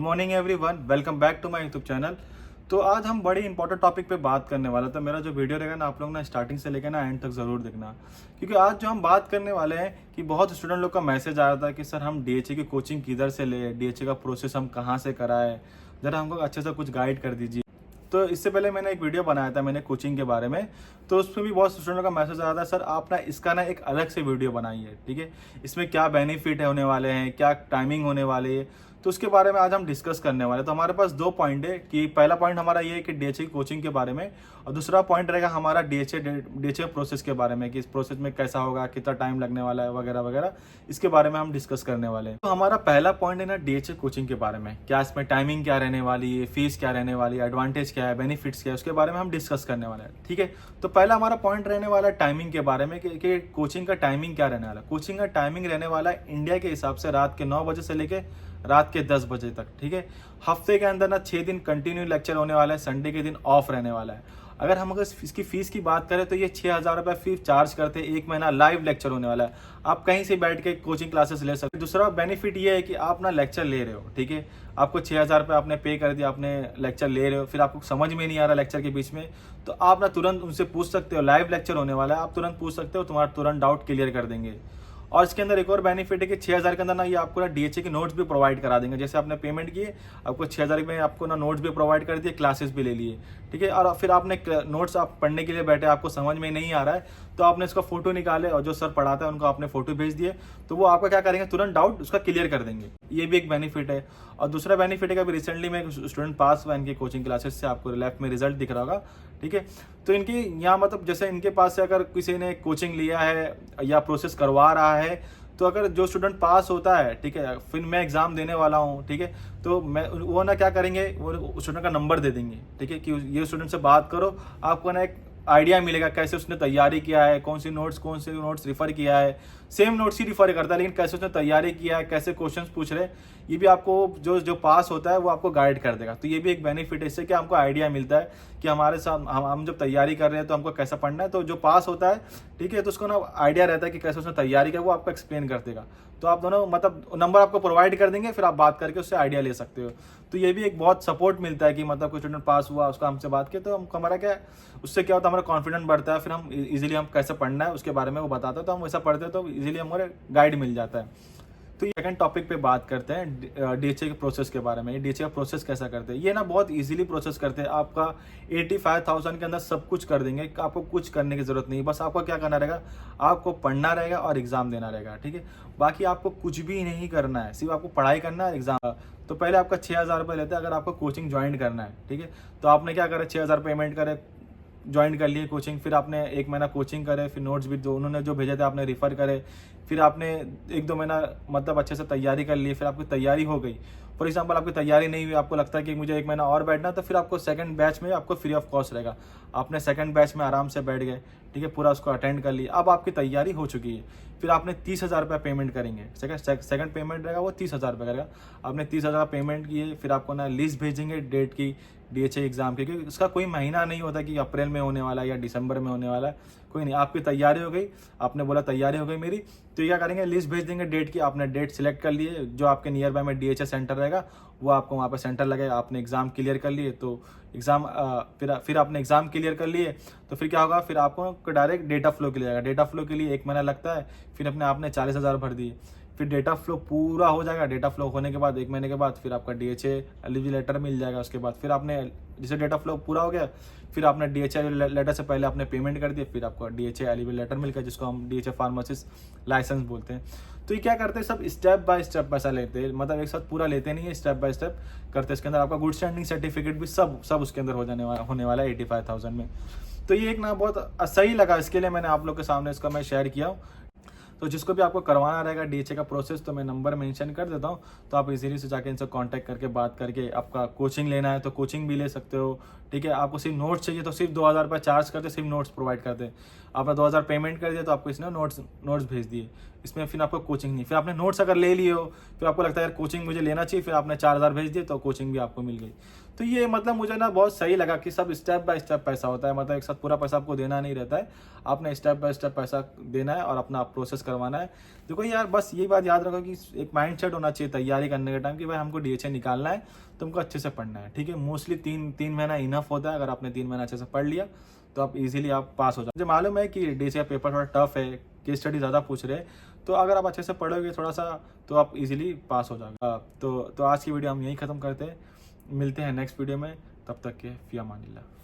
Morning everyone, welcome back to my YouTube channel. तो आज हम बड़ी इंपॉर्टेंट टॉपिक पे बात करने वाले हैं। तो मेरा जो वीडियो रहेगा ना, आप लोग ना स्टार्टिंग से लेकर ना एंड तक ज़रूर देखना, क्योंकि आज जो हम बात करने वाले हैं कि बहुत स्टूडेंट लोग का मैसेज आया था कि सर हम डीएचए की कोचिंग किधर से ले, डीएचए का प्रोसेस हम कहाँ से कराए, ज़रा हमको अच्छे से कुछ गाइड कर दीजिए। तो इससे पहले मैंने एक वीडियो बनाया था मैंने कोचिंग के बारे में, तो उसमें भी बहुत स्टूडेंटों का मैसेज आया था, सर आप ना इसका ना एक अलग से वीडियो बनाइए, ठीक है, इसमें क्या बेनिफिट है होने वाले हैं, क्या टाइमिंग होने वाली है, तो उसके बारे में आज हम डिस्कस करने वाले हैं। तो हमारे पास दो पॉइंट है कि पहला पॉइंट हमारा ये है कि डीएचए की कोचिंग के बारे में, और दूसरा पॉइंट रहेगा हमारा डीएचए प्रोसेस के बारे में कि इस प्रोसेस में कैसा होगा, कितना टाइम लगने वाला है, वगैरह वगैरह, इसके बारे में हम डिस्कस करने वाले हैं। तो हमारा पहला पॉइंट है ना डीएचए कोचिंग के बारे में, क्या इसमें टाइमिंग क्या रहने वाली है, फीस क्या रहने वाली है, एडवांटेज क्या है, बेनिफिट्स क्या है, उसके बारे में हम डिस्कस करने वाले हैं, ठीक है। तो पहला हमारा पॉइंट रहने वाला है टाइमिंग के बारे में कि कोचिंग का टाइमिंग क्या रहने वाला है। कोचिंग का टाइमिंग रहने वाला है इंडिया के हिसाब से रात के 9 बजे से लेके रात के 10 बजे तक, ठीक है। हफ्ते के अंदर ना 6 दिन कंटिन्यू लेक्चर होने वाला है, संडे के दिन ऑफ रहने वाला है। अगर हम अगर इसकी फीस की बात करें तो ये 6,000 रुपये फीस चार्ज करते हैं, एक महीना लाइव लेक्चर होने वाला है, आप कहीं से बैठ के कोचिंग क्लासेस ले सकते हैं। दूसरा बेनिफिट ये है कि आप ना लेक्चर ले रहे हो, ठीक है, आपको 6,000 रुपये आपने पे कर दिया, आपने लेक्चर ले रहे हो, फिर आपको समझ में नहीं आ रहा लेक्चर के बीच में, तो आप ना तुरंत उनसे पूछ सकते हो, लाइव लेक्चर होने वाला है, आप तुरंत पूछ सकते हो, तुम्हारा तुरंत डाउट क्लियर कर देंगे। और इसके अंदर एक और बेनिफिट है कि 6,000 के अंदर ना ये आपको ना डीएचए के नोट्स भी प्रोवाइड करा देंगे। जैसे आपने पेमेंट किए, आपको 6,000 में आपको ना नोट्स भी प्रोवाइड कर दिए, क्लासेस भी ले लिए, ठीक है। और फिर आपने नोट्स आप पढ़ने के लिए बैठे, आपको समझ में नहीं आ रहा है, तो आपने इसका फोटो निकाले और जो सर पढ़ाता है उनको आपने फोटो भेज दिए, तो वो आपका क्या करेंगे, तुरंत डाउट उसका क्लियर कर देंगे। ये भी एक बेनिफिट है। और दूसरा बेनिफिट है कि अभी रिसेंटली में एक स्टूडेंट पास हुआ इनकी कोचिंग क्लासेस से, आपको लेफ्ट में रिजल्ट दिख रहा होगा, ठीक है। तो इनकी यहाँ मतलब जैसे इनके पास से अगर किसी ने कोचिंग लिया है या प्रोसेस करवा रहा है, तो अगर जो स्टूडेंट पास होता है, ठीक है, फिर मैं एग्जाम देने वाला हूँ, ठीक है, तो मैं वो ना क्या करेंगे, वो स्टूडेंट का नंबर दे देंगे, ठीक है, कि ये स्टूडेंट से बात करो, आपको ना एक आइडिया मिलेगा कैसे उसने तैयारी किया है, कौन से नोट्स रिफर किया है, सेम नोट्स ही रिफर करता है, लेकिन कैसे उसने तैयारी किया है, कैसे क्वेश्चंस पूछ रहे हैं, ये भी आपको जो पास होता है वो आपको गाइड कर देगा। तो ये भी एक बेनिफिट है, इससे कि हमको आइडिया मिलता है कि हमारे साथ हम जब तैयारी कर रहे हैं तो हमको कैसा पढ़ना है। तो जो पास होता है, ठीक है, तो उसको ना आइडिया रहता है कि कैसे उसने तैयारी किया, वो आपको एक्सप्लेन कर देगा। तो आप दोनों मतलब नंबर आपको प्रोवाइड कर देंगे, फिर आप बात करके उससे आइडिया ले सकते हो। तो ये भी एक बहुत सपोर्ट मिलता है कि मतलब कोई स्टूडेंट पास हुआ, उसका हमसे बात किया, तो हम हमारा क्या है, उससे क्या होता है, हमारा कॉन्फिडेंस बढ़ता है, फिर हम इजीली हम कैसे पढ़ना है उसके बारे में वो बताता है, तो हम वैसा पढ़ते हैं तो इजीली हमारे गाइड मिल जाता है। तो ये सेकंड टॉपिक पे बात करते हैं डीएचए के प्रोसेस के बारे में। डीएचए का प्रोसेस कैसा करते हैं, ये ना बहुत इजीली प्रोसेस करते हैं। आपका 85,000 के अंदर सब कुछ कर देंगे, आपको कुछ करने की जरूरत नहीं, बस आपको क्या करना रहेगा, आपको पढ़ना रहेगा और एग्जाम देना रहेगा, ठीक है। बाकी आपको कुछ भी नहीं करना है, सिर्फ आपको पढ़ाई करना है, एग्जाम। तो पहले आपका 6,000 रुपये लेते हैं अगर आपको कोचिंग ज्वाइन करना है, ठीक है। तो आपने क्या करा, 6,000 पेमेंट करे, ज्वाइन कर लिए कोचिंग, फिर आपने एक महीना कोचिंग करे, फिर नोट्स भी जो उन्होंने जो भेजे थे आपने रिफ़र करे, फिर आपने 1-2 महीना मतलब अच्छे से तैयारी कर ली, फिर आपकी तैयारी हो गई। फॉर एग्जांपल आपकी तैयारी नहीं हुई, आपको लगता है कि मुझे 1 महीना और बैठना, तो फिर आपको सेकंड बैच में आपको फ्री ऑफ कॉस्ट रहेगा, आपने सेकंड बैच में आराम से बैठ गए, ठीक है, पूरा उसको अटेंड कर लिया, अब आपकी तैयारी हो चुकी है। फिर आपने 30,000 रुपये पेमेंट करेंगे, सेकंड पेमेंट रहेगा वो 30,000 रुपये करेगा। आपने 30,000 पेमेंट किए, फिर आपको ना लिस्ट भेजेंगे डेट की डीएचए एग्जाम की, क्योंकि उसका कोई महीना नहीं होता कि अप्रैल में होने वाला है या दिसंबर में होने वाला है, कोई नहीं, आपकी तैयारी हो गई, आपने बोला तैयारी हो गई मेरी, तो क्या करेंगे, लिस्ट भेज देंगे डेट की, आपने डेट सिलेक्ट कर लिए, जो आपके नियर बाय में डीएचए सेंटर रहेगा वो आपको वहाँ पर सेंटर लगेगा। आपने एग्जाम क्लियर कर लिए, तो एग्जाम फिर आपने एग्जाम क्लियर कर लिए, तो फिर क्या होगा, फिर आपको डायरेक्ट डेटा फ्लो के लिए जाएगा। डेटा फ्लो के लिए 1 महीना लगता है, फिर अपने आपने 40,000 भर दिए, फिर डेटा फ्लो पूरा हो जाएगा। डेटा फ्लो होने के बाद 1 महीने के बाद फिर आपका डीएचए एलिजिबिलिटी लेटर मिल जाएगा। उसके बाद फिर आपने जैसे डेटा फ्लो पूरा हो गया, फिर आपने डीएचए लेटर से पहले आपने पेमेंट कर दिया, फिर आपको डीएचए एलिजिबिलिटी लेटर मिल गया, जिसको हम डीएचए फार्मासिस्ट लाइसेंस बोलते हैं। तो ये क्या करते हैं, सब स्टेप बाय स्टेप पैसा लेते हैं, मतलब एक साथ पूरा लेते नहीं है, स्टेप बाय स्टेप करते हैं। इसके अंदर आपका गुड स्टैंडिंग सर्टिफिकेट भी सब उसके अंदर होने वाला है 85,000 में। तो ये एक ना बहुत सही लगा, इसके लिए मैंने आप लोग के सामने इसका मैं शेयर किया हूँ। तो जिसको भी आपको करवाना रहेगा डीएचए का प्रोसेस, तो मैं नंबर मेंशन कर देता हूँ, तो आप इजीली से जाके इनसे कांटेक्ट करके बात करके आपका कोचिंग लेना है तो कोचिंग भी ले सकते हो, ठीक है। आपको सिर्फ नोट्स चाहिए तो सिर्फ 2,000 रुपये चार्ज करते, सिर्फ नोट्स प्रोवाइड करते हैं। आपने 2,000 पेमेंट कर दिया तो आपको इसने नोट्स भेज दिए, इसमें फिर आपको कोचिंग नहीं। फिर आपने नोट्स अगर ले लिए हो, फिर आपको लगता है यार कोचिंग मुझे लेना चाहिए, फिर आपने 4,000 भेज दिए तो कोचिंग भी आपको मिल गई। तो ये मतलब मुझे ना बहुत सही लगा कि सब स्टेप बाय स्टेप पैसा होता है, मतलब एक साथ पूरा पैसा आपको देना नहीं रहता है, आपने स्टेप बाय स्टेप पैसा देना है और अपना प्रोसेस करवाना है। देखो यार बस ये बात याद रखो कि एक माइंडसेट होना चाहिए तैयारी करने के टाइम कि भाई हमको डीएचए निकालना है, तुमको अच्छे से पढ़ना है, ठीक है। मोस्टली तीन महीना इनफ होता है, अगर आपने 3 महीना अच्छे से पढ़ लिया तो आप इजीली आप पास हो जाओ। मुझे मालूम है कि डीएचए पेपर थोड़ा टफ है, केस स्टडी ज़्यादा पूछ रहे हैं, तो अगर आप अच्छे से पढ़ोगे थोड़ा सा तो आप इजीली पास हो जाओगे। तो आज की वीडियो हम यहीं ख़त्म करते हैं, मिलते हैं नेक्स्ट वीडियो में, तब तक के फ़ी अमानिल्लाह।